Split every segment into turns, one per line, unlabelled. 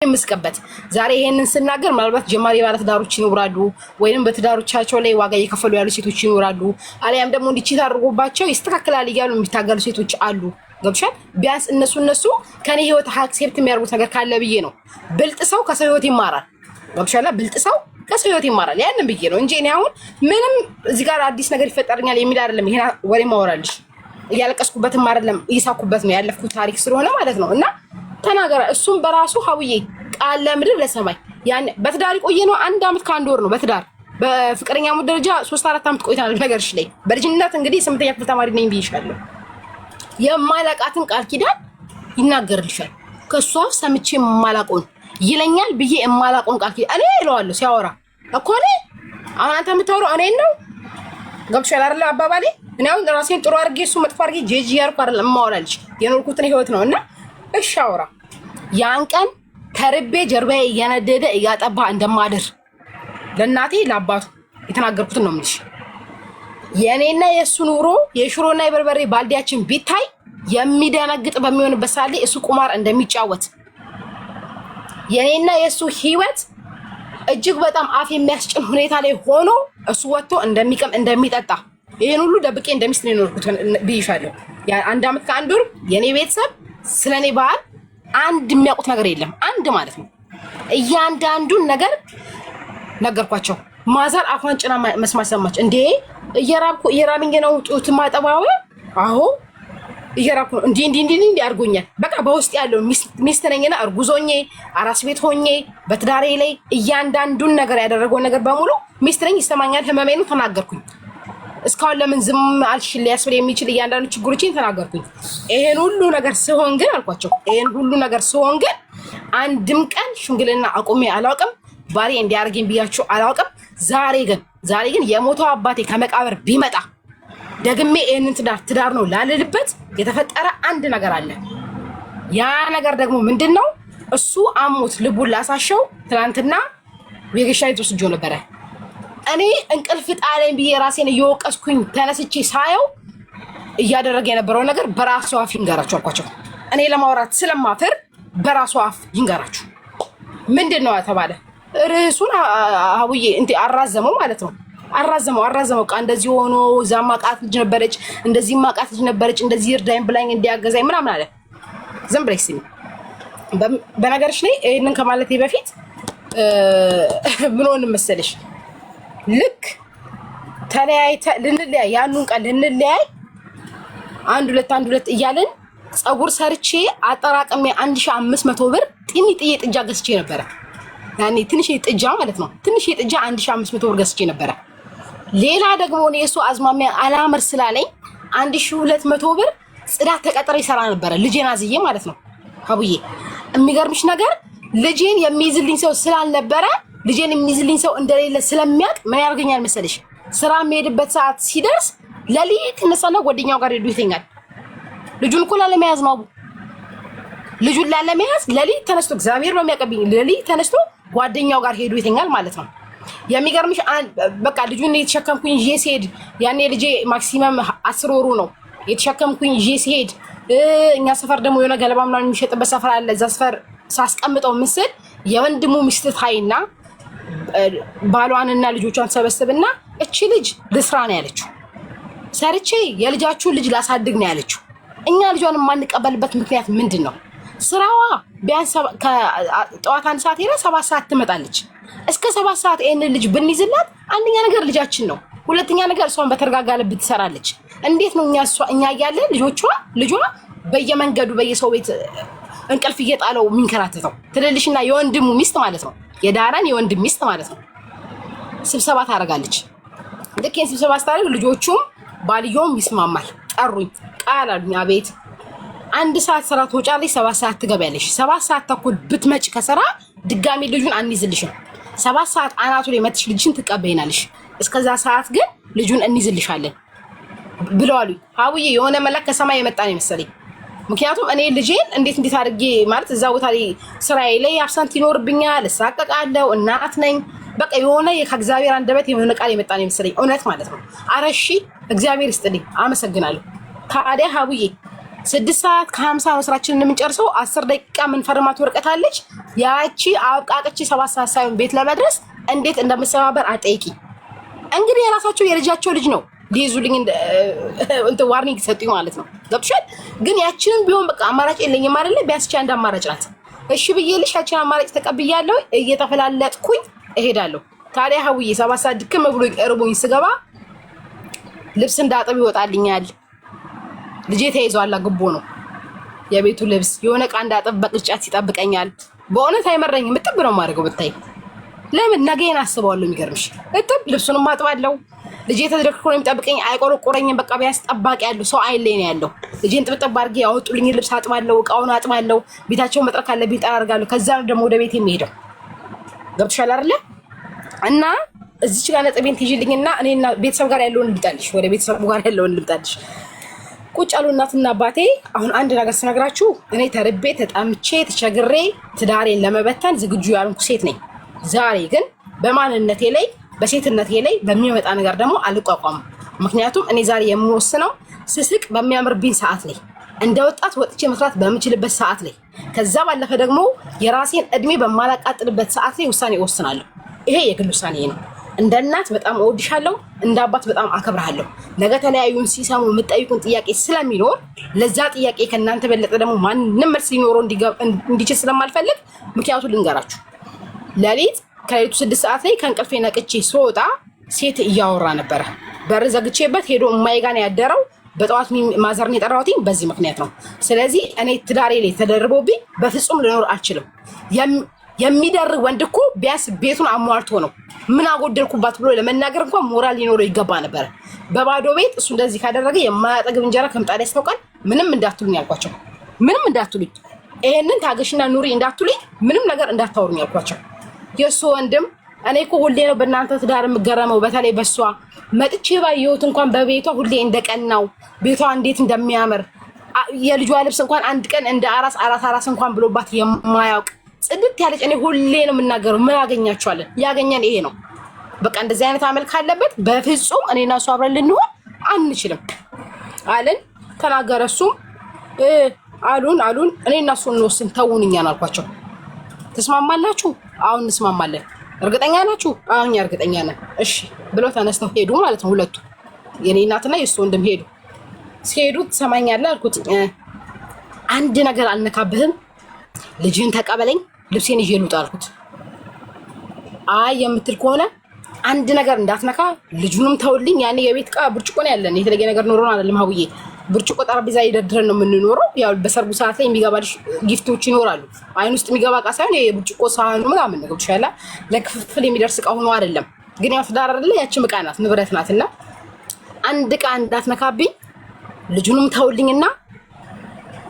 ምስቀበት ዛሬ ይሄንን ስናገር ምናልባት ጀማሪ ባለት ዳሮች ይኖራሉ ወይንም በትዳሮቻቸው ላይ ዋጋ እየከፈሉ ያሉ ሴቶች ይኖራሉ አሊያም ደግሞ እንዲቺ ታርጎባቸው ይስተካከላል ይያሉ የሚታገሉ ሴቶች አሉ ገብሻል ቢያንስ እነሱ ከኔ ህይወት አክሴፕት የሚያርጉት ነገር ካለ ብዬ ነው ብልጥ ሰው ከሰው ህይወት ይማራል ገብሻላ ብልጥ ሰው ከሰው ህይወት ይማራል ያንን ብዬ ነው እንጂ እኔ አሁን ምንም እዚህ ጋር አዲስ ነገር ይፈጠርኛል የሚል አይደለም ይሄን ወሬ ማወራልሽ እያለቀስኩበትም አይደለም እየሳኩበት ነው ያለፍኩት ታሪክ ስለሆነ ማለት ነው እና ተናገረ እሱም በራሱ ሀውዬ ቃል ለምድር ለሰማይ ያን በትዳር ቆየ ነው 1 አመት ከአንድ ወር ነው በትዳር በፍቅረኛው ደረጃ 3-4 አመት ቆይተናል ነገርሽ ላይ በልጅነት እንግዲህ 8ኛ ክፍል ተማሪ ነኝ ብዬሻለሁ የማላቃትን ቃል ኪዳን ይናገርልሻል ከሷ ሰምቼ የማላቆን ይለኛል ብዬ የማላቆን ቃል ኪዳን እኔ እለዋለሁ ሲያወራ እኮ እኔ አሁን አንተ የምታወራው እኔ ነው ገብቶሻል አይደል አባባሌ እኔ አሁን ራሴን ጥሩ አድርጌ እሱ መጥፎ አድርጌ ጄጂ ያርኩ አይደል የማወራልሽ የኖርኩትን ህይወት ነውና እሺ አውራ ያን ቀን ተርቤ ጀርባዬ እየነደደ እያጠባ እንደማድር ለእናቴ ለአባቱ የተናገርኩትን ነው የምልሽ የኔና የሱ ኑሮ የሽሮና የበርበሬ ባልዲያችን ቢታይ የሚደነግጥ በሚሆንበት ሰዓት ላይ እሱ ቁማር እንደሚጫወት የኔና የሱ ህይወት እጅግ በጣም አፍ የሚያስጭን ሁኔታ ላይ ሆኖ እሱ ወጥቶ እንደሚቀም እንደሚጠጣ ይሄን ሁሉ ደብቄ እንደሚስት ነው የኖርኩት ብይሻለሁ ያ 1 አመት ከአንድ ወር የኔ ቤተሰብ ስለኔ ባህል አንድ የሚያውቁት ነገር የለም አንድ ማለት ነው እያንዳንዱን ነገር ነገርኳቸው ማዘር አፏን ጭና መስማት ሰማች እንዴ እየራብኝ ነው ጡት ማጠባው አዎ እየራብኩ እንዴ አርጎኛል በቃ በውስጥ ያለው ሚስት ነኝና እርጉዞኜ አራስ ቤት ሆኜ በትዳሬ ላይ እያንዳንዱን ነገር ያደረገው ነገር በሙሉ ሚስት ነኝ ይሰማኛል ህመሜን ተናገርኩኝ እስካሁን ለምን ዝም አልሽ ሊያስብል የሚችል እያንዳንዱ ችግሮችን ተናገርኩኝ ይሄን ሁሉ ነገር ሲሆን ግን አልኳቸው ይሄን ሁሉ ነገር ሲሆን ግን አንድም ቀን ሽምግልና አቁሜ አላውቅም ባሪ እንዲያርገኝ ብያቸው አላውቅም ዛሬ ግን የሞተው አባቴ ከመቃብር ቢመጣ ደግሜ ይሄንን ትዳር ነው ላልልበት የተፈጠረ አንድ ነገር አለ ያ ነገር ደግሞ ምንድነው እሱ አሞት ልቡን ላሳሸው ትናንትና ወገሻይት ወስጆ ነበር እኔ እንቅልፍ ጣለኝ ብዬ ራሴን እየወቀስኩኝ ተነስቼ ሳየው እያደረገ የነበረው ነገር በራሱ አፍ ይንገራችሁ አልኳቸው እኔ ለማውራት ስለማፈር በራሱ አፍ ይንገራችሁ ምንድነው ተባለ ርዕሱን አውዬ እንት አራዘመው ማለት ነው አራዘመው ቃ እንደዚህ ሆኖ ዛማቃት ልጅ ነበረች እንደዚህ ማቃት ልጅ ነበረች እንደዚህ እርዳኝ ብላኝ እንዲያገዛኝ ምናምን አለ ዝም ብለሽ ስሚ በነገርሽ ላይ ይሄንን ከማለቴ በፊት ምን ሆነ መሰለሽ ልክ ተለያይተ ልንለያይ ያኑን ቃል ልንለያይ አንድ ሁለት እያልን ጸጉር ሰርቼ አጠራቀሜ 1500 ብር ጥንጥዬ ጥጃ ገዝቼ ነበር ያኔ ትንሽ ጥጃ ማለት ነው ትንሽ ጥጃ 1500 ብር ገዝቼ ነበር ሌላ ደግሞ ነው የሱ አዝማሚያ አላምር ስላለኝ 1200 ብር ጽዳት ተቀጥሬ ይሰራ ነበር ልጄን አዝዬ ማለት ነው አቡዬ የሚገርምሽ ነገር ልጄን የሚይዝልኝ ሰው ስላልነበረ ልጄን የሚይዝልኝ ሰው እንደሌለ ስለሚያቅ ምን ያርገኛል መሰለሽ ስራ የሚሄድበት ሰዓት ሲደርስ ለሊት እነሳና ጓደኛው ጋር ሄዱ ይተኛል ልጁን እኮ ላለመያዝ ነው ልጁን ላለመያዝ ለሊት ተነስቶ እግዚአብሔር በሚያቀብኝ ለሊት ተነስቶ ጓደኛው ጋር ሄዱ ይተኛል ማለት ነው የሚገርምሽ በቃ ልጁን የተሸከምኩኝ ይዤ ሲሄድ ያኔ ልጄ ማክሲመም 10 ወሩ ነው የተሸከምኩኝ ይዤ ሲሄድ እኛ ሰፈር ደግሞ የሆነ ገለባ ምናምን የሚሸጥበት ሰፈር አለ እዛ ሰፈር ሳስቀምጠው ምስል የወንድሙ ሚስት ታይና ባሏንና ልጆቿን ሰበስብና እቺ ልጅ ልስራ ነው ያለችው ሰርቼ የልጃችሁ ልጅ ላሳድግ ነው ያለችው እኛ ልጇን ማንቀበልበት ምክንያት ምንድነው ስራዋ ቢያንስ ከጠዋት 1 ሰዓት ሄዳ 7 ሰዓት ትመጣለች እስከ 7 ሰዓት ይሄን ልጅ ብንይዝላት አንደኛ ነገር ልጃችን ነው ሁለተኛ ነገር እሷን በተረጋጋ ልብ ትሰራለች እንዴት ነው እኛ ያያለን ልጇ በየመንገዱ በየሰው ቤት እንቅልፍ እየጣለው ሚንከራተተው ትልልሽና የወንድሙ ሚስት ማለት ነው የዳራን የወንድም ሚስት ማለት ነው ስብሰባ ታረጋለች ለከን ስብሰባ ታረጋለች ልጆቹም ባልዮም ይስማማል ጠሩኝ ቃል አሉኝ አቤት 1 ሰዓት ስራ ትወጫለሽ 7 ሰዓት ትገቢያለሽ 7 ሰዓት ተኩል ብትመጭ ከሰራ ድጋሚ ልጁን አንይዝልሽም 7 ሰዓት አናቱ ላይ መጥሽ ልጅሽን ትቀበይናለሽ እስከዛ ሰዓት ግን ልጁን እንይዝልሻለን ብለዋል አውዬ የሆነ መላክ ከሰማይ የመጣ ነው መሰለኝ ምክንያቱም እኔ ልጄን እንዴት አድርጌ ማለት እዛ ቦታ ላይ ስራዬ ላይ አብሰንት ይኖርብኛል እሳቀቃለሁ እናት ነኝ በቃ የሆነ ከእግዚአብሔር አንደበት የሆነ ቃል የመጣ ነው መሰለኝ እውነት ማለት ነው አረሺ እግዚአብሔር ይስጥልኝ አመሰግናለሁ ታዲያ ሀቡዬ 6:50 ነው ስራችንን የምንጨርሰው። 10 ደቂቃ ምን ፈርማት ወረቀት አለች። ያቺ አብቃቅቺ 7 ሰዓት ሳይሆን ቤት ለመድረስ እንዴት እንደምሰባበር አጠይቂ። እንግዲህ የራሳቸው የልጃቸው ልጅ ነው ሊይዙልኝ እንት ዋርኒንግ ሰጡኝ ማለት ነው። ገብቶሻል? ግን ያቺንም ቢሆን በቃ አማራጭ የለኝም አይደለ? ቢያንስ አንድ አማራጭ ናት። እሺ ብዬልሽ ያቺን አማራጭ ተቀብያለሁ። እየተፈላለጥኩኝ እሄዳለሁ። ታዲያ ሀውዬ 7 ሰዓት ድክም ብሎ እርቦኝ ስገባ ልብስ እንዳጥብ ይወጣልኛል። ልጄ ተይዟል፣ ግቦ ነው የቤቱ ልብስ። የሆነ ዕቃ እንዳጥብ በቅርጫት ይጠብቀኛል። በእውነት አይመረኝም። እጥብ ነው የማደርገው ብታይ። ለምን ነገዬን አስበዋለሁ። የሚገርምሽ እጥብ ልብሱንም አጥባለሁ። ልጄ ተደረክኮ ነው የሚጠብቀኝ። አይቆረቆረኝም። በቃ ቢያንስ ጠባቂ ያለው ሰው አይለኝ ነው ያለው። ልጄን ጥብጥብ አድርጌ ያወጡልኝ ልብስ አጥባለሁ፣ እቃውን አጥባለሁ፣ ቤታቸውን መጥረግ ካለብኝ ጠራርጋለሁ። ከዛ ደግሞ ወደ ቤት የሚሄደው ገብቶሻል አይደለ? እና እዚች ጋር ነጥቤን ትይዥልኝና እኔና ቤተሰብ ጋር ያለውን ልምጣልሽ። ወደ ቤተሰቡ ጋር ያለውን ልምጣልሽ። ቁጭ ያሉ እናትና አባቴ አሁን አንድ ነገር ስነግራችሁ እኔ ተርቤ ተጣምቼ ተቸግሬ ትዳሬን ለመበተን ዝግጁ ያልኩ ሴት ነኝ። ዛሬ ግን በማንነቴ ላይ በሴትነቴ ላይ በሚመጣ ነገር ደግሞ አልቋቋምም። ምክንያቱም እኔ ዛሬ የምወስነው ስስቅ በሚያምርብኝ ሰዓት ላይ እንደ ወጣት ወጥቼ መስራት በምችልበት ሰዓት ላይ ከዛ ባለፈ ደግሞ የራሴን እድሜ በማላቃጥልበት ሰዓት ላይ ውሳኔ እወስናለሁ። ይሄ የግል ውሳኔ ነው። እንደ እናት በጣም እወድሻለሁ፣ እንደ አባት በጣም አከብርሃለሁ። ነገ ተለያዩን ሲሰሙ የምጠይቁን ጥያቄ ስለሚኖር ለዛ ጥያቄ ከእናንተ በለጠ ደግሞ ማንም መልስ ሊኖረው እንዲችል ስለማልፈልግ ምክንያቱም ልንገራችሁ። ከሌሊቱ 6 ሰዓት ላይ ከእንቅልፌ ነቅቼ ስወጣ ሴት እያወራ ነበረ። በር ዘግቼበት ሄዶ እማዬ ጋር ያደረው። በጠዋት ማዘርን የጠራሁት በዚህ ምክንያት ነው። ስለዚህ እኔ ትዳሬ ላይ ተደርቦብኝ በፍጹም ልኖር አልችልም። የሚደርብ ወንድ እኮ ቢያንስ ቤቱን አሟልቶ ነው ምን አጎደልኩባት ብሎ ለመናገር እንኳን ሞራል ሊኖረው ይገባ ነበር። በባዶ ቤት እሱ እንደዚህ ካደረገ የማያጠግብ እንጀራ ከምጣድ ያስታውቃል። ምንም እንዳትሉኝ ያልኳቸው፣ ምንም እንዳትሉኝ፣ ይሄንን ታገሽና ኑሪ እንዳትሉኝ፣ ምንም ነገር እንዳታወሩኝ ያልኳቸው። የእሱ ወንድም እኔ እኮ ሁሌ ነው በእናንተ ትዳር የምገረመው። በተለይ በሷ መጥቼ ባየሁት እንኳን በቤቷ ሁሌ እንደቀናው ቤቷ እንዴት እንደሚያምር የልጇ ልብስ እንኳን አንድ ቀን እንደ አራስ እንኳን ብሎባት የማያውቅ ጽድት ያለች እኔ ሁሌ ነው የምናገረው። ምን ያገኛችኋለን? ያገኘን ይሄ ነው። በቃ እንደዚህ አይነት አመልክ አለበት። በፍጹም እኔና እሱ አብረን ልንሆን አንችልም አለን። ተናገረ። እሱም አሉን እኔና እሱ እንወስን ተውን እኛን አልኳቸው። ተስማማላችሁ? አሁን እንስማማለን። እርግጠኛ ናችሁ? አሁን እኛ እርግጠኛ ነን። እሺ ብለው ተነስተው ሄዱ ማለት ነው። ሁለቱ የኔ እናትና የእሱ ወንድም ሄዱ። ሲሄዱ ትሰማኛለህ አልኩት። አንድ ነገር አልነካብህም፣ ልጅህን ተቀበለኝ፣ ልብሴን ይዤ ልውጣ አልኩት። አይ የምትል ከሆነ አንድ ነገር እንዳትነካ፣ ልጁንም ተውልኝ። ያኔ የቤት ዕቃ ብርጭቆ ነው ያለን። የተለየ ነገር ኖሮን አይደለም ሀውዬ። ብርጭቆ ጠረጴዛ ይደርድረን ነው የምንኖረው። ያው በሰርጉ ሰዓት ላይ የሚገባልሽ ጊፍቶች ይኖራሉ። አይን ውስጥ የሚገባ ዕቃ ሳይሆን የብርጭቆ ሳህኑ ምናምን ነው ብቻ። ለክፍፍል የሚደርስ ዕቃ ሆኖ አይደለም። ግን ያው ትዳር አይደለ፣ ያቺም ዕቃ ናት፣ ንብረት ናትና አንድ ዕቃ እንዳትነካብኝ፣ ልጁንም ተውልኝና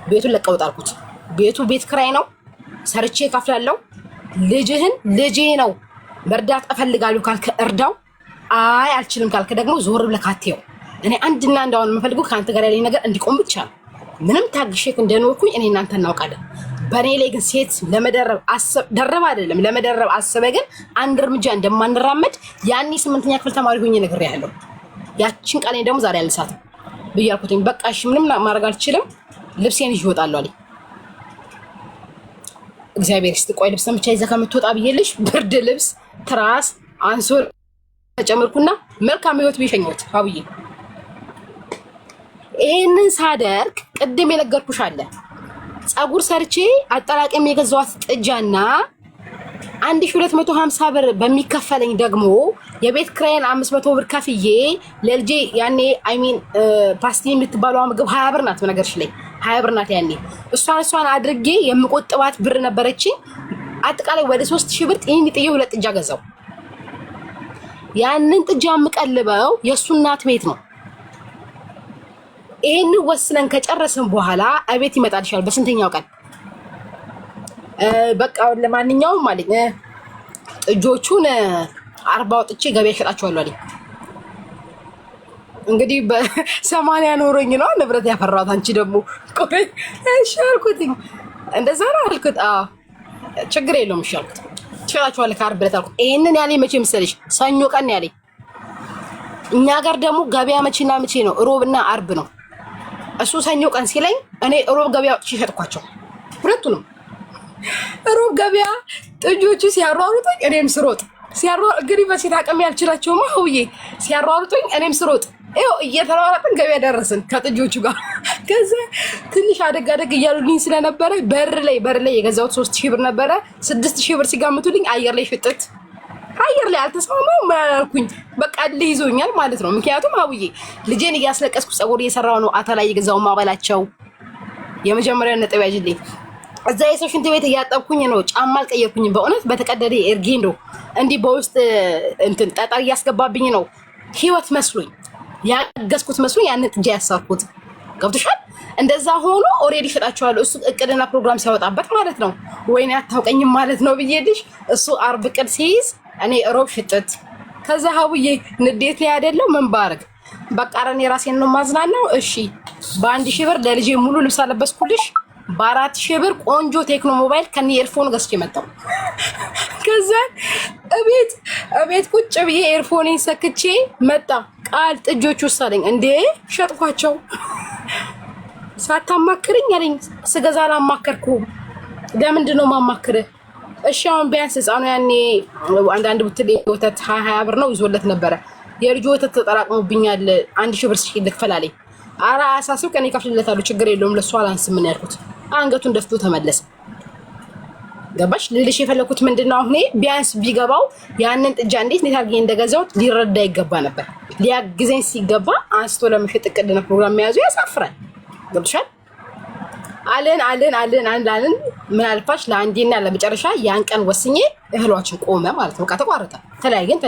ቤቱን ለቀውጥ አልኩት። ቤቱ ቤት ክራይ ነው፣ ሰርቼ እከፍላለሁ። ልጅህን ልጄ ነው መርዳት እፈልጋለሁ ካልክ እርዳው። አይ አልችልም ካልክ ደግሞ ዞር ብለህ ካቴው። እኔ አንድና እንዳውን የምፈልገው ከአንተ ጋር ያለኝ ነገር እንዲቆም ብቻ ነው። ምንም ታግሼክ እንደኖርኩኝ እኔ እናንተ እናውቃለን። በእኔ ላይ ግን ሴት ለመደረብ ደረብ አይደለም ለመደረብ አሰበ ግን አንድ እርምጃ እንደማንራመድ ያኔ 8ኛ ክፍል ተማሪ ሆኜ ነግሬያለሁ። ያቺን ቃሌን ደግሞ ዛሬ አልሳትም ብያልኩትኝ። በቃ እሺ ምንም ማድረግ አልችልም፣ ልብሴን ይዤ እወጣለሁ አለኝ። እግዚአብሔር ይስጥ። ቆይ ልብስ ብቻ ይዘህ ከምትወጣ ብዬልሽ ብርድ ልብስ፣ ትራስ፣ አንሶላ ጨምርኩና መልካም ህይወት ቢሸኘሁት አብዬ። ይሄንን ሳደርግ ቅድም የነገርኩሽ አለ ፀጉር ሰርቼ አጠራቀም የገዛኋት ጥጃና 1250 ብር በሚከፈለኝ ደግሞ የቤት ክራይን 500 ብር ከፍዬ ለልጄ ያኔ ፓስቲ የምትባለው ምግብ 20 ብር ናት። በነገርሽ ላይ 20 ብር ናት ያኔ። እሷን አድርጌ የምቆጥባት ብር ነበረችኝ። አጠቃላይ ወደ 3000 ብር ጥዬ 2 ጥጃ ገዛው። ያንን ጥጃ የምቀልበው የእሱ እናት ቤት ነው። ይሄን ወስነን ከጨረስን በኋላ አቤት ይመጣልሻል በስንተኛው ቀን በቃ ለማንኛውም ማለት ጥጆቹን 40 ወጥቼ ገበያ እሸጣቸዋለሁ አለኝ። እንግዲህ በ80 ኖሮኝ ነው ንብረት ያፈራሁት። አንቺ ደግሞ ቆይ እሺ አልኩት። እንደዛ ነው አልኩት። አዎ ችግር የለውም እሺ አልኩት። እሸጣቸዋለሁ ከዓርብ ዕለት አልኩት። ይሄንን ያለኝ መቼ መሰለሽ? ሰኞ ቀን ያለኝ። እኛ ጋር ደግሞ ገበያ መቼና መቼ ነው? ሮብና ዓርብ ነው። እሱ ሰኞ ቀን ሲለኝ እኔ ሮብ ገበያ ወጥቼ ሸጥኳቸው ሁለቱንም። ሮብ ገበያ ጥጆቹ ሲያሯሩጡኝ እኔም ስሮጥ እንግዲህ በሴት አቅም ያልችላቸውማ ሆዬ ሲያሯሩጡኝ እኔም ስሮጥ ይኸው እየተሯሯጥን ገበያ ደረስን ከጥጆቹ ጋር። ከዛ ትንሽ አደግ እያሉልኝ ስለነበረ በር ላይ የገዛሁት 3000 ብር ነበረ። 6000 ብር ሲጋምቱልኝ አየር ላይ ፍጥት አየር ላይ አልተስማማው ማልኩኝ። በቃ ልይዞኛል ማለት ነው። ምክንያቱም ሀውዬ ልጄን እያስለቀስኩ ፀጉር እየሰራው ነው። አታላይ የገዛው ማባላቸው የመጀመሪያው ነጥብ ያጅልኝ። እዛ የሰው ሽንት ቤት እያጠብኩኝ ነው። ጫማ አልቀየርኩኝም። በእውነት በተቀደደ ኤርጌንዶ እንዲህ በውስጥ እንትን ጠጠር እያስገባብኝ ነው። ህይወት መስሎኝ ያገዝኩት መስሎኝ ያንን ጥጃ ያሳኩት ገብቶሻል። እንደዛ ሆኖ ኦሬዲ ሸጣቸዋለሁ። እሱ እቅድና ፕሮግራም ሲያወጣበት ማለት ነው። ወይኔ አታውቀኝም ማለት ነው ብዬልሽ እሱ አርብ እቅድ ሲይዝ እኔ ሮብ ሽጥት። ከዛ ሀቡዬ ንዴት ላይ አይደለው ምን ባረግ በቃ ረኔ ራሴን ነው ማዝናናው። እሺ በ1000 ብር ለልጄ ሙሉ ልብስ አለበስኩልሽ። በ4000 ብር ቆንጆ ቴክኖ ሞባይል ከኔ ኤርፎን ገዝቼ መጣሁ። ከዛ እቤት ቁጭ ብዬ ኤርፎኔን ሰክቼ መጣ። ቃል ጥጆቹ ወሰደኝ። እንዴ ሸጥኳቸው ሳታማክርኝ አለኝ። ስገዛ አላማከርኩም። ለምንድን ነው ማማክርህ? እሺ አሁን ቢያንስ ህፃኑ ያኔ አንዳንድ ቡትል ወተት 20 ብር ነው ይዞለት ነበረ። የልጁ ወተት ተጠራቅሞብኛል 1000 ብር ሲል ልክፈል አለኝ። ኧረ አሳስብ ቀን ይከፍልለታል ችግር የለውም ለሱ አላንስም ምን ያልኩት። አንገቱን ደፍቶ ተመለሰ። ገባሽ? ልልሽ የፈለኩት ምንድነው አሁን ቢያንስ ቢገባው ያንን ጥጃ እንዴት አድርጌ እንደገዛሁት ሊረዳ ይገባ ነበር። ሊያግዘኝ ሲገባ አንስቶ ለመሸጥ እቅድና ፕሮግራም መያዙ ያሳፍራል። ገብቶሻል? አለን ምን አልፋሽ ለአንዴና ለመጨረሻ ያን ቀን ወስኜ እህሏችን ቆመ ማለት ነው። በቃ ተቋረጠ። ተለያየን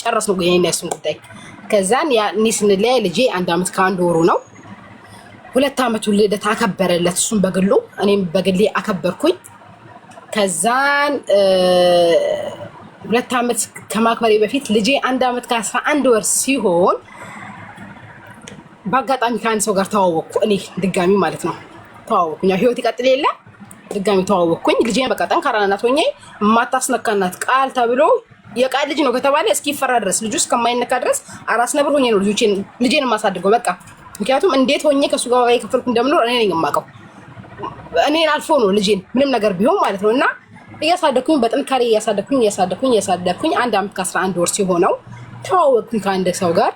ጨረስን የኔና የሱን ጉዳይ። ከዛን ያኔ ስንለያይ ልጄ 1 ዓመት ከ1 ወሩ ነው። 2 ዓመቱ ልደት አከበረለት እሱን በግሉ እኔም በግሌ አከበርኩኝ። ከዛን 2 ዓመት ከማክበሬ በፊት ልጄ 1 ዓመት ከ11 ወር ሲሆን በአጋጣሚ ከአንድ ሰው ጋር ተዋወቅኩ። እኔ ድጋሚ ማለት ነው ተዋወቅኩኝ። ህይወት ይቀጥል የለ ድጋሚ ተዋወቅኩኝ። ልጄን በቃ ጠንካራ ናት ሆኜ የማታስነካናት ቃል ተብሎ የቃል ልጅ ነው ከተባለ እስኪፈራ ድረስ ልጁ እስከማይነካ ድረስ አራስ ነብር ሆኜ ነው ልጄን የማሳድገው በቃ። ምክንያቱም እንዴት ሆኜ ከሱ ጋር የከፈልኩ እንደምኖር እኔ ነኝ የማውቀው። እኔን አልፎ ነው ልጄን ምንም ነገር ቢሆን ማለት ነው። እና እያሳደኩኝ በጥንካሬ እያሳደኩኝ 1 ዓመት ከ11 ወር ሲሆነው ተዋወቅኩኝ ከአንድ ሰው ጋር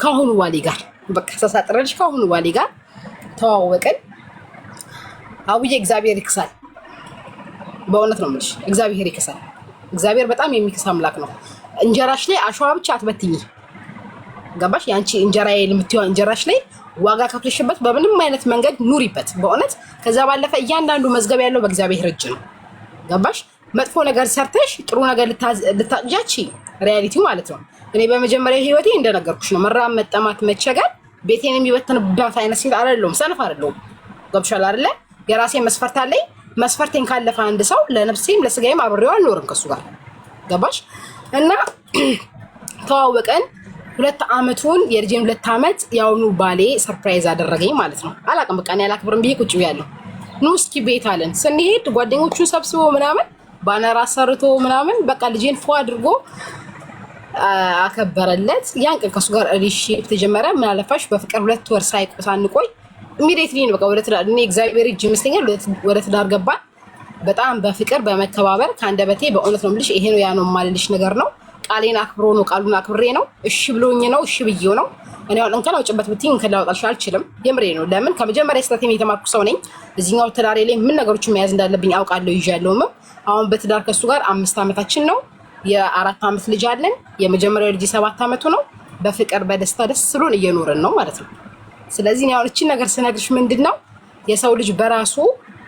ከአሁኑ ዋሌ ጋር በቃ ተሳጥረልሽ ከአሁኑ ዋሌ ጋር ተዋወቅን። አውዬ እግዚአብሔር ይክሳል። በእውነት ነው የምልሽ እግዚአብሔር ይክሳል። እግዚአብሔር በጣም የሚክስ አምላክ ነው። እንጀራሽ ላይ አሸዋ ብቻ አትበትኝ። ገባሽ? ያንቺ እንጀራ የምትይው እንጀራሽ ላይ ዋጋ ከፍለሽበት በምንም አይነት መንገድ ኑሪበት በእውነት። ከዛ ባለፈ እያንዳንዱ መዝገብ ያለው በእግዚአብሔር እጅ ነው። ገባሽ? መጥፎ ነገር ሰርተሽ ጥሩ ነገር ልታጃቺ ሪያሊቲው ማለት ነው። እኔ በመጀመሪያ ህይወቴ እንደነገርኩሽ ነው። መራብ፣ መጠማት፣ መቸገር ቤቴን የሚበተንበት አይነት ሴት አይደለሁም። ሰነፍ አይደለሁም። ገብሻል አይደለ? የራሴ መስፈርት አለኝ። መስፈርቴን ካለፈ አንድ ሰው ለነፍሴም ለስጋዬም አብሬው አልኖርም ከሱ ጋር። ገባሽ? እና ተዋወቀን 2 ዓመቱን የልጄን 2 ዓመት ያውኑ ባሌ ሰርፕራይዝ አደረገኝ ማለት ነው። አላውቅም በቃ እኔ አላክብርም ብዬ ቁጭ ብያለሁ። ኑ እስኪ ቤት አለን። ስንሄድ ጓደኞቹን ሰብስቦ ምናምን ባነር አሰርቶ ምናምን በቃ ልጄን ፎ አድርጎ አከበረለት። ያን ቀን ከሱ ጋር ሪሌሽንሺፕ ተጀመረ። ምን አለፋሽ በፍቅር 2 ወር ሳንቆይ ኢሚዲየትሊ ነው በቃ ወደ ትዳር እኔ እግዚአብሔር እጅ ይመስለኛል ወደ ትዳር ገባን። በጣም በፍቅር በመከባበር ከአንደበቴ በእውነት ነው የምልሽ ይሄ ነው ያ ነው የማልልሽ ነገር ነው። ቃሌን አክብሮ ነው ቃሉን አክብሬ ነው እሺ ብሎኝ ነው እሺ ብዬው ነው። እኔ አሁን እንከን አውጭበት ብትይ እንከን ላወጣልሽ አልችልም። የምሬ ነው። ለምን ከመጀመሪያ ስህተቴን የተማርኩ ሰው ነኝ። እዚህኛው ትዳሬ ላይ ምን ነገሮችን መያዝ እንዳለብኝ አውቃለሁ ይዣለሁም። አሁን በትዳር ከሱ ጋር 5 ዓመታችን ነው። የ4 ዓመት ልጅ አለን። የመጀመሪያው ልጅ 7 ዓመቱ ነው። በፍቅር በደስታ ደስ ብሎን እየኖርን ነው ማለት ነው። ስለዚህ ነው እቺ ነገር ስነግርሽ ምንድነው የሰው ልጅ በራሱ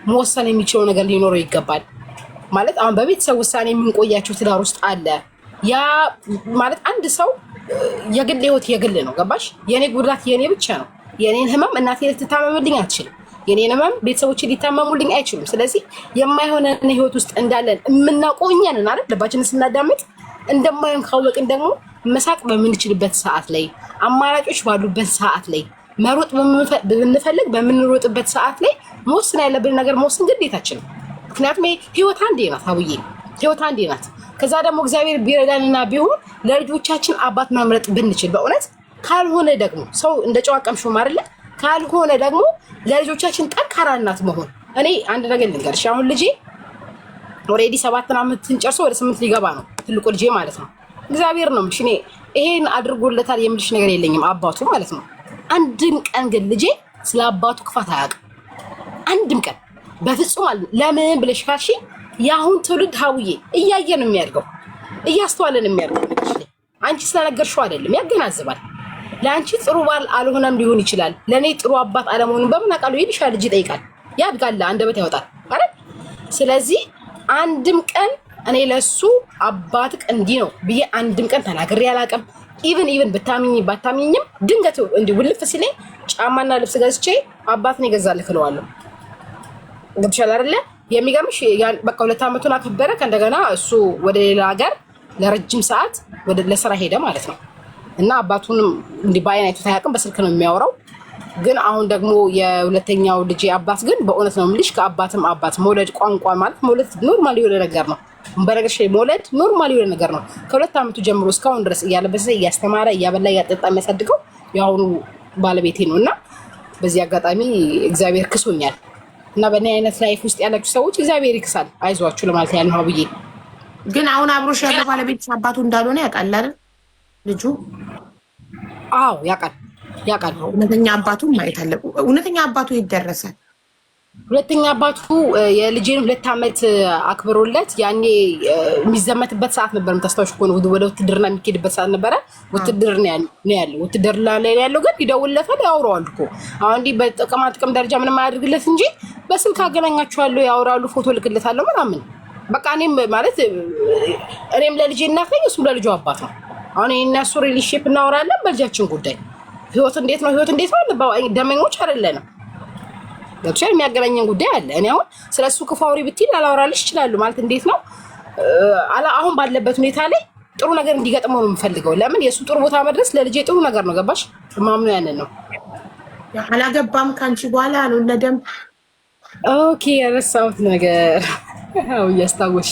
መወሰን የሚችለው ነገር ሊኖረው ይገባል ማለት። አሁን በቤተሰብ ውሳኔ የምንቆያቸው ትዳር ውስጥ አለ። ያ ማለት አንድ ሰው የግል ህይወት የግል ነው። ገባሽ? የኔ ጉዳት የኔ ብቻ ነው። የኔን ህመም እናቴ ልትታመምልኝ አትችልም። የኔን ህመም ቤተሰቦቼ ሊታመሙልኝ አይችሉም። ስለዚህ የማይሆነ ህይወት ውስጥ እንዳለን የምናቆኛን አይደል? ልባችንን ስናዳምጥ እንደማይሆን ካወቅን ደግሞ መሳቅ በምንችልበት ሰዓት ላይ አማራጮች ባሉበት ሰዓት ላይ መሮጥ ብንፈልግ በምንሮጥበት ሰዓት ላይ መወሰን ያለብን ነገር መወሰን ግዴታችን ነው። ምክንያቱም ህይወት አንዴ ናት አብዬ፣ ህይወት አንዴ ናት። ከዛ ደግሞ እግዚአብሔር ቢረዳንና ቢሆን ለልጆቻችን አባት መምረጥ ብንችል በእውነት ካልሆነ ደግሞ ሰው እንደ ጨዋ ቀምሾ አይደለ ካልሆነ ደግሞ ለልጆቻችን ጠንካራ እናት መሆን። እኔ አንድ ነገር ልንገርሽ፣ አሁን ልጄ ኦልሬዲ 7 ዓመትን ጨርሶ ወደ 8 ሊገባ ነው፣ ትልቁ ልጄ ማለት ነው። እግዚአብሔር ነው የምልሽ፣ እኔ ይሄን አድርጎለታል የምልሽ ነገር የለኝም፣ አባቱ ማለት ነው። አንድም ቀን ግን ልጄ ስለ አባቱ ክፋት አያውቅም፣ አንድም ቀን በፍጹም አለ። ለምን ብለሽ ካልሽ የአሁን ትውልድ ሀውዬ እያየ ነው የሚያድገው፣ እያስተዋለ ነው የሚያድገው። አንቺ ስለነገርሽው አይደለም፣ ያገናዝባል። ለአንቺ ጥሩ ባል አልሆነም ሊሆን ይችላል፣ ለእኔ ጥሩ አባት አለመሆኑን በምን አውቃለሁ ይልሻል። ልጅ ይጠይቃል፣ ያድጋል፣ አንደበት ያወጣል አይደል? ስለዚህ አንድም ቀን እኔ ለሱ አባትህ እንዲህ ነው ብዬ አንድም ቀን ተናግሬ አላውቅም። ኢቭን ብታሚኝ ባታሚኝም ድንገት እንዲህ ውልፍ ሲለኝ ጫማና ልብስ ገዝቼ አባትን ይገዛልህ እለዋለሁ። ገብቶሻል አይደለ? የሚገርምሽ በቃ 2 ዓመቱን አከበረ። ከእንደገና እሱ ወደ ሌላ ሀገር ለረጅም ሰዓት ወደ ለስራ ሄደ ማለት ነው። እና አባቱንም እንዲህ በአይን አይቶት አያውቅም፣ በስልክ ነው የሚያወራው። ግን አሁን ደግሞ የሁለተኛው ልጄ አባት ግን በእውነት ነው የምልሽ ከአባትም አባት መውለድ ቋንቋ ማለት መውለድ ኖርማል የሆነ ነገር ነው። በነገርሽ መውለድ ኖርማል የሆነ ነገር ነው። ከ2 ዓመቱ ጀምሮ እስካሁን ድረስ እያለበሰ እያስተማረ እያበላ እያጠጣ የሚያሳድገው የአሁኑ ባለቤቴ ነው። እና በዚህ አጋጣሚ እግዚአብሔር ክሶኛል። እና በእኔ አይነት ላይፍ ውስጥ ያላችሁ ሰዎች እግዚአብሔር ይክሳል፣ አይዟችሁ ለማለት ያህል ነው ብዬ።
ግን አሁን አብሮሽ ያለ ባለቤት አባቱ እንዳልሆነ ያውቃል አይደል ልጁ?
አዎ ያውቃል።
እውነተኛ አባቱን ማየት አለ። እውነተኛ አባቱ ይደረሰ
ሁለተኛ አባቱ የልጄን 2 ዓመት አክብሮለት ያኔ የሚዘመትበት ሰዓት ነበር። የምታስታውሽ ከሆነ ወደ ውትድርና የሚኬድበት ሰዓት ነበረ። ውትድርና ነው ያለው። ውትድርና ላይ ያለው ግን ይደውልለታል፣ ያወራዋል እኮ አሁን እንዲህ በጥቅማ ጥቅም ደረጃ ምንም አያደርግለት እንጂ በስልክ አገናኛቸዋለሁ፣ ያወራሉ፣ ፎቶ ልክለታለሁ ምናምን። በቃ እኔም ማለት እኔም ለልጄ እናት ነኝ፣ እሱም ለልጁ አባት ነው። አሁን እኔና እሱ ሪሌሽንሺፕ እናወራለን በልጃችን ጉዳይ። ህይወት እንዴት ነው ደመኞች አይደለንም። ገብቶሻል? የሚያገናኘን ጉዳይ አለ። እኔ አሁን ስለሱ ክፉ አውሪ ብትይ ላላወራልሽ ይችላሉ። ማለት እንዴት ነው አሁን ባለበት ሁኔታ ላይ ጥሩ ነገር እንዲገጥመው ነው የምፈልገው። ለምን የሱ ጥሩ ቦታ መድረስ ለልጄ ጥሩ ነገር ነው። ገባሽ? ማምኑ ያንን ነው።
አላገባም ካንቺ በኋላ ነው ለደም
ኦኬ። የረሳሁት ነገር አው ያስታወሽ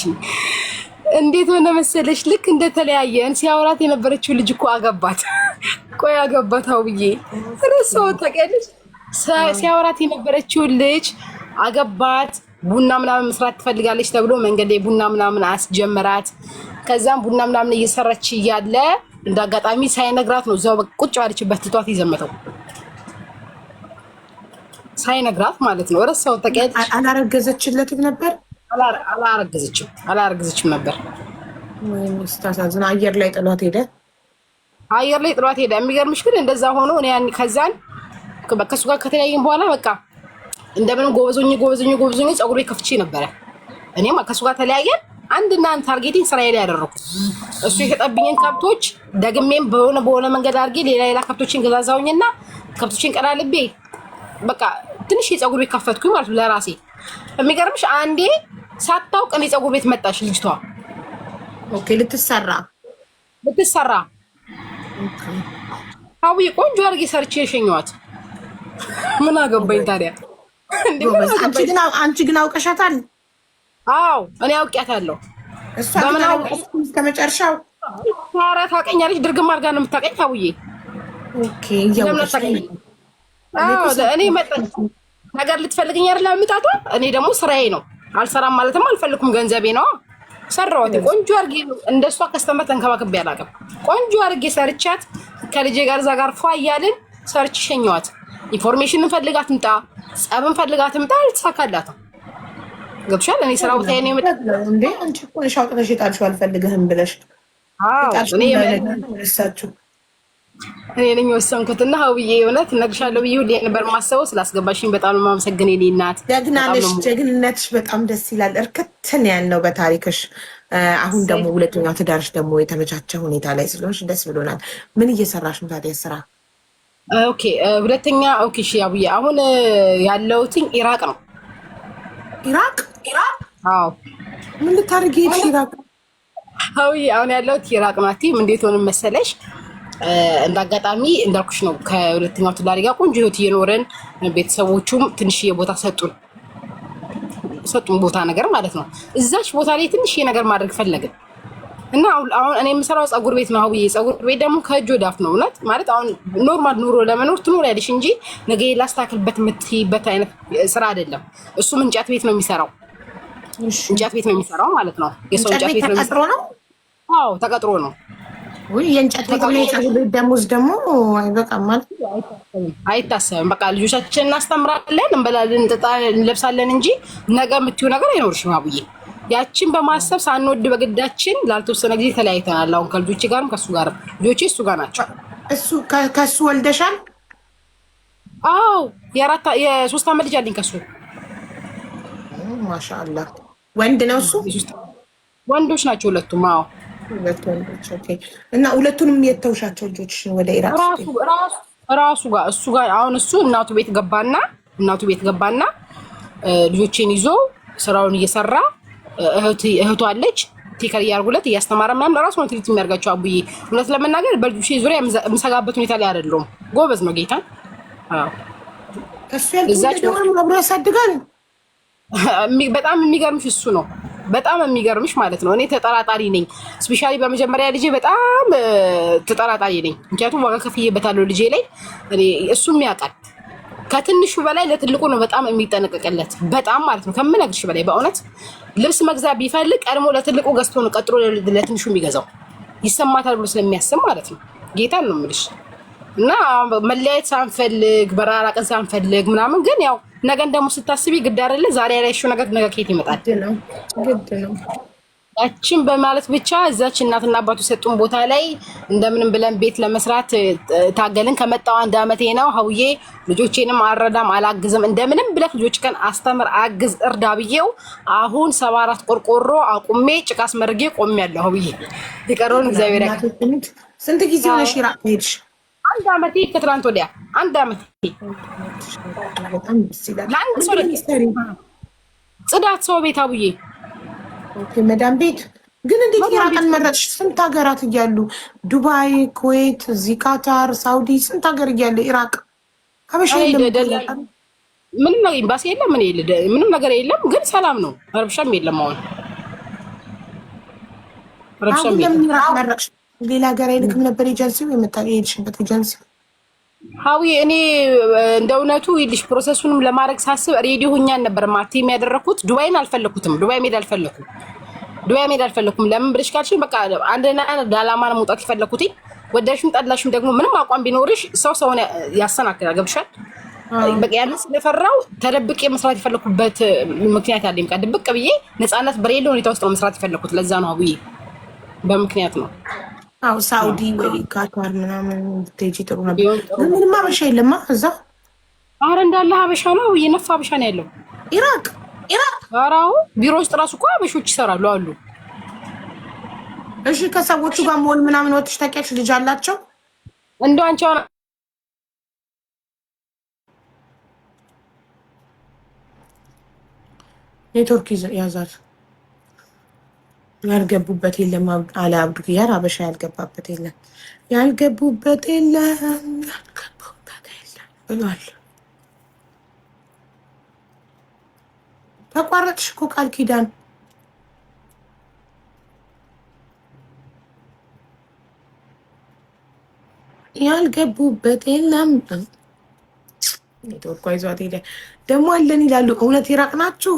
እንዴት ሆነ መሰለሽ? ልክ እንደተለያየን ሲያወራት የነበረችው ልጅ እኮ አገባት። ቆይ አገባት አውዬ ረሳሁት። ታውቂያለሽ? ሲያወራት የነበረችው ልጅ አገባት። ቡና ምናምን መስራት ትፈልጋለች ተብሎ መንገድ ላይ ቡና ምናምን አስጀመራት። ከዛም ቡና ምናምን እየሰራች እያለ እንዳጋጣሚ ሳይነግራት ነው እዛው ቁጭ ባለችበት ትቷት ይዘመተው። ሳይነግራት ማለት ነው። ረሳሁት። ታውቂያለሽ?
አላረገዘችለትም ነበር።
አላረገዘችም ነበር።
ስታሳዝን አየር ላይ ጥሏት ሄደ። የሚገርምሽ ግን እንደዛ ሆኖ እኔ ያን ከዛን ከሱ ጋር ከተለያየን በኋላ በቃ እንደምን ጎበዞኝ ፀጉሬ ከፍቼ ነበረ። እኔም ከሱ ጋር ተለያየን። አንድና አንድ ታርጌቲንግ ስራዬ ላይ ያደረኩት እሱ የሸጠብኝን ከብቶች ደግሜም በሆነ መንገድ አድርጌ ሌላ ከብቶችን ገዛዛውኝና ከብቶችን ቀላልቤ በቃ ትንሽ የፀጉር ቤት ከፈትኩኝ ማለት ነው ለራሴ። የሚገርምሽ አንዴ ሳታውቅ እኔ ፀጉር ቤት መጣሽ ልጅቷ። ኦኬ ልትሰራ
አውይ ቆንጆ አድርጌ ሰርቼ የሸኘኋት። ምን አገባኝ ታዲያ?
አንቺ ግን አውቀሻታል?
አዎ እኔ አውቂያታለሁ።
እሷ ከመጨረሻው
ኧረ ታውቀኛለች። ድርግም አድርጋ ነው የምታውቀኝ አውዬ።
ኦኬ
እኔ ነገር ልትፈልገኝ አይደል አምጣቷ። እኔ ደግሞ ስራዬ ነው። አልሰራም ማለትም አልፈልኩም፣ ገንዘቤ ነው። ሰራሁት ቆንጆ አድርጌ። እንደሷ ከስተመር ተንከባክቤ አላውቅም። ቆንጆ አድርጌ ሰርቻት ከልጄ ጋር እዛ ጋር ፏ እያልን ሰርች ሸኘኋት። ኢንፎርሜሽንን ፈልጋት ትምጣ፣ ጸብን ፈልጋት ትምጣ፣ አልተሳካላትም። ገብቶሻል? እኔ ስራ ቦታ ነው የመጣው
እንዴ? አንቺ እኮ ነሽ አውጥተሽ የጣልሽው አልፈልግህም ብለሽ።
እኔ ነኝ ወሰንኩትና ሀውዬ እውነት እነግርሻለሁ ብዬ ሁሌ ነበር የማስበው። ስላስገባሽኝ በጣም ነው የማመሰግን የኔ እናት።
ደግናለሽ። ጀግንነትሽ በጣም ደስ ይላል። እርክትን ያልነው በታሪክሽ። አሁን ደግሞ ሁለተኛው ትዳርሽ ደግሞ የተመቻቸ ሁኔታ ላይ ስለሆንሽ ደስ ብሎናል። ምን እየሰራሽ ነው ታዲያ ስራ?
ኦኬ ሁለተኛ ኦኬ እሺ አቡዬ አሁን ያለሁትኝ ኢራቅ ነው።
ኢራቅ?
አዎ።
ምን ልታደርጊ ሄድሽ ኢራቅ?
አውዬ አሁን ያለሁት ኢራቅ ናት። እንዴት ሆነ መሰለሽ? እንዳጋጣሚ እንዳልኩሽ ነው ከሁለተኛው ትዳር ጋር ቆንጆ ህይወት እየኖረን ቤተሰቦቹም ትንሽዬ ቦታ ሰጡን ቦታ ነገር ማለት ነው። እዛች ቦታ ላይ ትንሽዬ ነገር ማድረግ ፈለግን።
እና አሁን እኔ የምሰራው ፀጉር ቤት ነው አውዬ። ፀጉር ቤት ደግሞ ከእጅ ወደ አፍ ነው እውነት ማለት አሁን ኖርማል ኑሮ ለመኖር ትኖሪያለሽ እንጂ ነገ ላስተካክልበት የምትይበት አይነት ስራ አይደለም። እሱም እንጨት ቤት ነው የሚሰራው። እንጨት ቤት ነው የሚሰራው ማለት ነው። የሰው እንጨት ቤት ነው
ተቀጥሮ ነው።
አዎ ተቀጥሮ ነው።
ወይ የእንጨት ቤት ነው የፀጉር ቤት ደሞዝ ደግሞ አይበቃም ማለት
አይታሰብም። በቃ ልጆቻችንን እናስተምራለን፣ እንበላለን፣ እንጠጣለን፣ እንለብሳለን እንጂ ነገ የምትይው ነገር አይኖርሽም አቡዬ። ያችን በማሰብ ሳንወድ በግዳችን ላልተወሰነ ጊዜ ተለያይተናል። አሁን ከልጆቼ ጋርም ከሱ ጋር ልጆቼ እሱ ጋር ናቸው።
እሱ ከሱ ወልደሻል?
አዎ የ3 ዓመት ልጅ አለኝ ከሱ።
ማሻአላ ወንድ ነው እሱ?
ወንዶች ናቸው ሁለቱም። አዎ
ሁለት ወንዶች። ኦኬ። እና ሁለቱንም የተውሻቸው ልጆች ወደ ኢራቅ
ራሱ ጋር እሱ ጋር አሁን እሱ እናቱ ቤት ገባና ልጆቼን ይዞ ስራውን እየሰራ እህቱ አለች ቴከር እያርጉለት እያስተማረ ምናምን ራሱ ነው ትሪት የሚያርጋቸው አቡዬ። እውነት ለመናገር በልጆቼ ዙሪያ የምሰጋበት ሁኔታ ላይ አይደለም። ጎበዝ ነው ጌታ። አዎ
ከሱ ያልተወለደውን አብሮ ያሳድጋል።
በጣም የሚገርምሽ እሱ ነው። በጣም የሚገርምሽ ማለት ነው። እኔ ተጠራጣሪ ነኝ። ስፔሻሊ በመጀመሪያ ልጄ በጣም ተጠራጣሪ ነኝ። ምክንያቱም ዋጋ ከፍዬበታለሁ ልጄ ላይ። እሱም ያውቃል። ከትንሹ በላይ ለትልቁ ነው በጣም የሚጠነቀቅለት። በጣም ማለት ነው ከምነግርሽ በላይ በእውነት ልብስ መግዛት ቢፈልግ ቀድሞ ለትልቁ ገዝቶ ነው ቀጥሎ ለትንሹ የሚገዛው። ይሰማታል ብሎ ስለሚያስብ ማለት ነው። ጌታን ነው የምልሽ። እና መለያየት ሳንፈልግ በራራቅን ሳንፈልግ ምናምን ግን ያው ነገን ደግሞ ስታስቢ ግድ አይደለ ዛሬ ያላየሽው ነገር ነገ ከየት ይመጣል?
ግድ ነው።
ያችን በማለት ብቻ እዛች እናትና አባቱ የሰጡን ቦታ ላይ እንደምንም ብለን ቤት ለመስራት ታገልን። ከመጣው 1 ዓመቴ ነው ሀውዬ። ልጆቼንም አልረዳም አላግዝም። እንደምንም ብለህ ልጆች ከን አስተምር አግዝ እርዳ ብዬው አሁን 74 ቆርቆሮ አቁሜ ጭቃ አስመርጌ ቆሜያለሁ ሀውዬ። የቀረውን እግዚአብሔር ያውቃል።
ስንት ጊዜ ሆነሽ ኢራቅ ሄድሽ?
1 ዓመቴ ከትናንት ወዲያ 1 ዓመቴ።
በጣም ደስ ይላል።
ለአንድ ሰው ጽዳት ሰው ቤት ሀውዬ።
ኦኬ መዳም ቤት ግን እንዴት ኢራቅን መረጥሽ? ስንት ሀገራት እያሉ ዱባይ፣ ኩዌት፣ እዚህ ካታር፣ ሳውዲ ስንት ሀገር እያለ ኢራቅ ሀበሻ የለም።
ምንም ነገር ኤምባሲ የለም። ምንም ነገር የለም። ግን ሰላም ነው። ረብሻም የለም። አሁን
ረብሻም የለም። ኢራቅ መረጥሽ? ሌላ ሀገር አይልክም ነበር ኤጀንሲው? የምታሄድሽበት ኤጀንሲ
ሀዊ እኔ እንደ እውነቱ ይልሽ ፕሮሰሱንም ለማድረግ ሳስብ ሬዲዮ ሆኛን ነበር ማቲም ያደረኩት። ዱባይን አልፈለኩትም። ዱባይ ሜድ አልፈለኩም። ለምን ብለሽ ካልሽኝ በቃ አንደና ዳላማ ነው መውጣት ይፈለኩት። ወዳሽም ጠላሽም ደግሞ ምንም አቋም ቢኖርሽ ሰውን ያሰናክላል። ገብሻል? በቃ ያንን ስለፈራው ተደብቄ መስራት የፈለኩበት ምክንያት አለኝ። በቃ ድብቅ ብዬ ነፃነት በሌለ ሁኔታ ውስጥ ነው መስራት የፈለኩት። ለዛ ነው ሀዊ በምክንያት ነው።
አው ሳውዲ ወይ ካታር ምናምን ብትሄጂ ጥሩ ነበር። ምንም ሀበሻ የለማ እዛ።
አረ እንዳለ ሀበሻ ነው። የነፋ ሀበሻ ነው ያለው
ኢራቅ።
አራው ቢሮ ውስጥ ራሱ እኮ ሀበሾች ይሰራሉ አሉ።
እሺ ከሰዎቹ ጋር ሞል ምናምን ወጥሽ ታውቂያለሽ? ልጅ አላቸው
እንደው አንቺ አሁን
ኔትወርክ ያዛል። ያልገቡበት የለም አለ አብዱ ኪያር። ሀበሻ ያልገባበት የለም ብሏል። ተቋረጥሽ እኮ ቃል ኪዳን። ያልገቡበት የለም። ኔትወርኳ ይዟት ሄደ። ደግሞ አለን ይላሉ። እውነት ኢራቅ ናችሁ?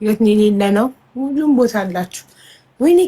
የት የሌለ ነው? ሁሉም ቦታ አላችሁ። ወይኔ